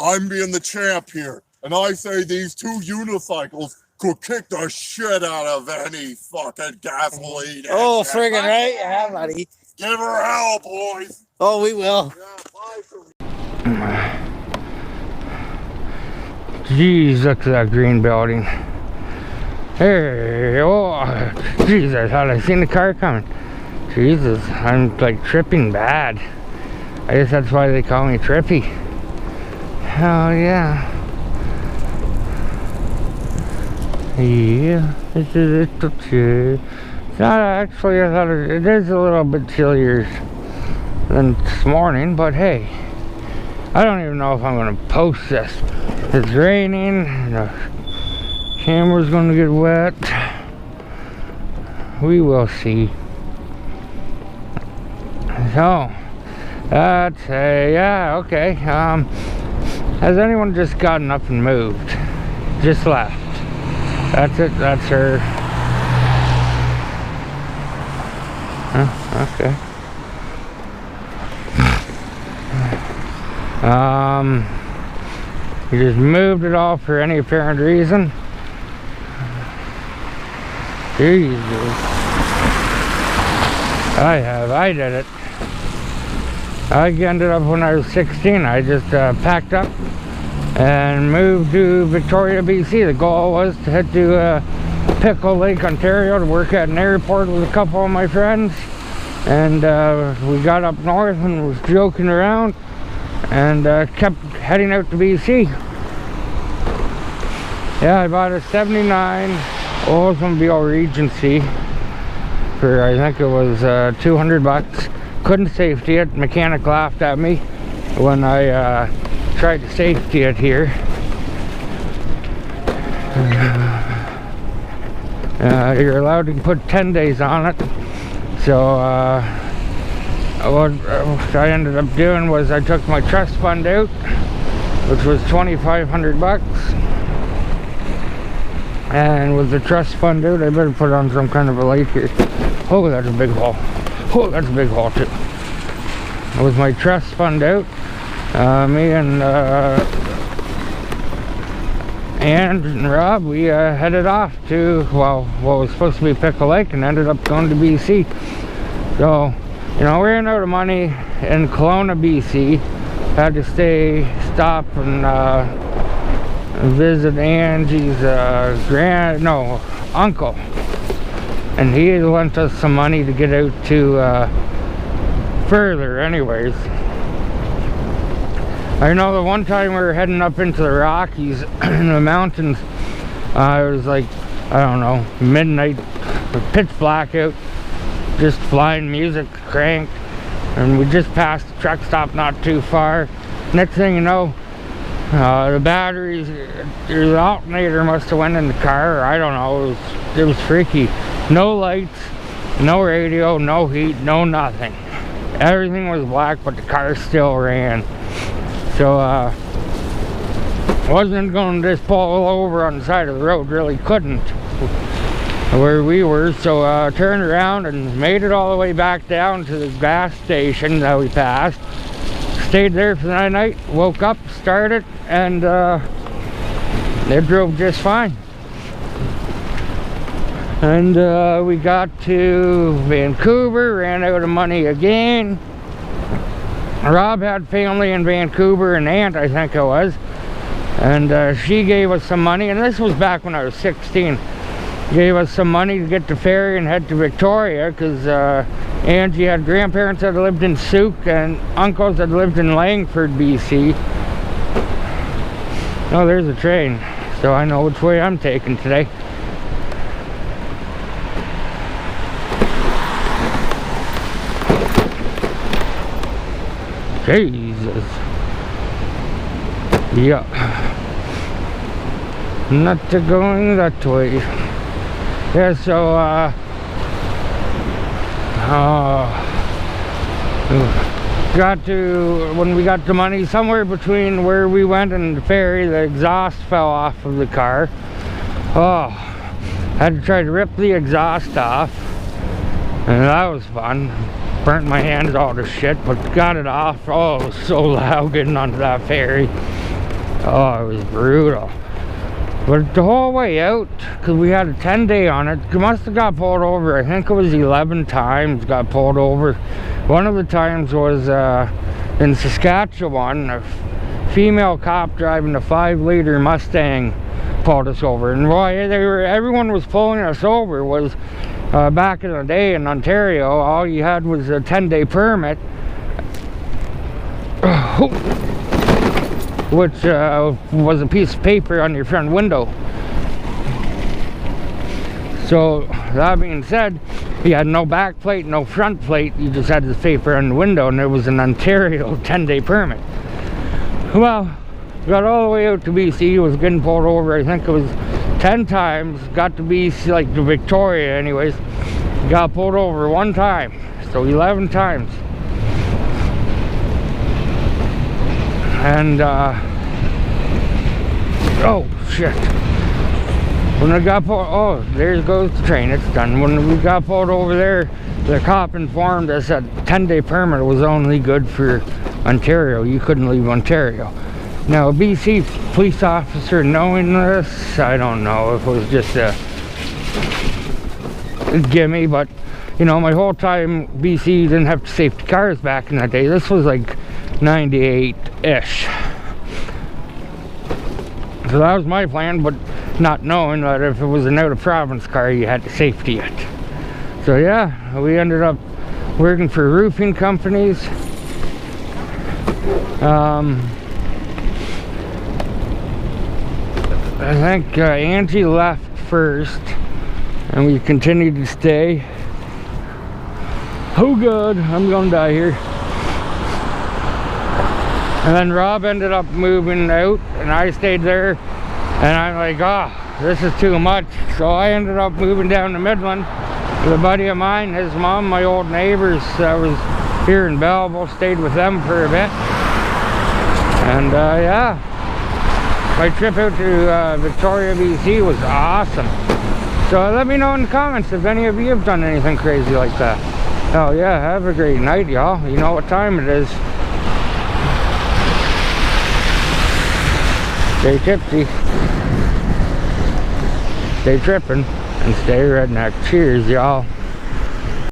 I'm being the champ here, and I say these two unicycles could kick the shit out of any fucking gasoline. Oh, friggin' right, yeah, buddy. Give her hell, boys. Oh, we will. Jeez, look at that green building. Hey, oh, Jesus, had I seen the car coming? Jesus, I'm like tripping bad. I guess that's why they call me Trippy. Oh yeah. Yeah, this is it. It's not actually, I thought it is a little bit chillier than this morning, but hey, I don't even know if I'm gonna post this. It's raining, the camera's gonna get wet. We will see. So, that's yeah, okay. Has anyone just gotten up and moved? Just left. That's it, that's her. Huh, okay. You just moved it all for any apparent reason? Jesus. I did it. I ended up when I was 16. I just packed up and moved to Victoria, BC. The goal was to head to Pickle Lake, Ontario to work at an airport with a couple of my friends. And we got up north and was joking around and kept heading out to BC. Yeah, I bought a 79 Oldsmobile Regency for, I think it was 200 bucks. Couldn't safety it. Mechanic laughed at me when I tried to safety it here. You're allowed to put 10 days on it. So what I ended up doing was I took my trust fund out, which was 2,500 bucks. And with the trust fund out, I better put on some kind of a light here. Oh, that's a big hole. Oh, that's a big hole too. With my trust fund out, me and Rob, we headed off to, well, what was supposed to be Pickle Lake and ended up going to BC. So, you know, we ran out of money in Kelowna, BC. Had to stop and visit Angie's uncle. And he lent us some money to get out to further anyways. I know the one time we were heading up into the Rockies in the mountains, it was like, I don't know, midnight, pitch black out, just flying music cranked, and we just passed the truck stop not too far. Next thing you know, the batteries, the alternator must have went in the car, or I don't know, it was freaky. No lights, no radio, no heat, no nothing. Everything was black, but the car still ran. So, wasn't going to just pull over on the side of the road, really couldn't, where we were. So, turned around and made it all the way back down to the gas station that we passed. Stayed there for the night, woke up, started, and it drove just fine. And we got to Vancouver, ran out of money again. Rob had family in Vancouver, an aunt I think it was, and she gave us some money, and this was back when I was 16. Gave us some money to get the ferry and head to Victoria, because Angie had grandparents that lived in Souk and uncles that lived in Langford, BC. Oh, there's a train, so I know which way I'm taking today. Jesus. Yeah. Not going that way. Yeah, so when we got the money, somewhere between where we went and the ferry, the exhaust fell off of the car. Oh, had to try to rip the exhaust off, and that was fun. Burnt my hands all to shit, but got it off. Oh, it was so loud getting onto that ferry. Oh, it was brutal. But the whole way out, because we had a 10-day on it, it must have got pulled over. I think it was 11 times got pulled over. One of the times was in Saskatchewan. A female cop driving a 5-liter Mustang pulled us over. And why everyone was pulling us over was back in the day in Ontario, all you had was a 10-day permit. Which was a piece of paper on your front window. So that being said, you had no back plate, no front plate, you just had this paper on the window, and it was an Ontario 10-day permit. Well, got all the way out to BC, was getting pulled over, I think it was 10 times, got to BC, like to Victoria anyways, got pulled over one time, so 11 times. And oh shit, when I got pulled, oh, there goes the train, it's done. When we got pulled over there, the cop informed us that 10-day permit was only good for Ontario. You couldn't leave Ontario. Now a BC police officer knowing this, I don't know if it was just a gimme, but you know, my whole time BC didn't have safety cars back in that day. This was like 98-ish. So that was my plan, but not knowing that if it was an out-of-province car, you had to safety it. So yeah, we ended up working for roofing companies. I think Angie left first, and we continued to stay. Oh god, I'm gonna die here. And then Rob ended up moving out, and I stayed there, and I'm like, oh, this is too much. So I ended up moving down to Midland with a buddy of mine, his mom, my old neighbors that was here in Belleville, stayed with them for a bit. And yeah, my trip out to Victoria, BC was awesome. So let me know in the comments if any of you have done anything crazy like that. Oh yeah, have a great night, y'all. You know what time it is. Stay tipsy, stay tripping, and stay redneck. Cheers, y'all.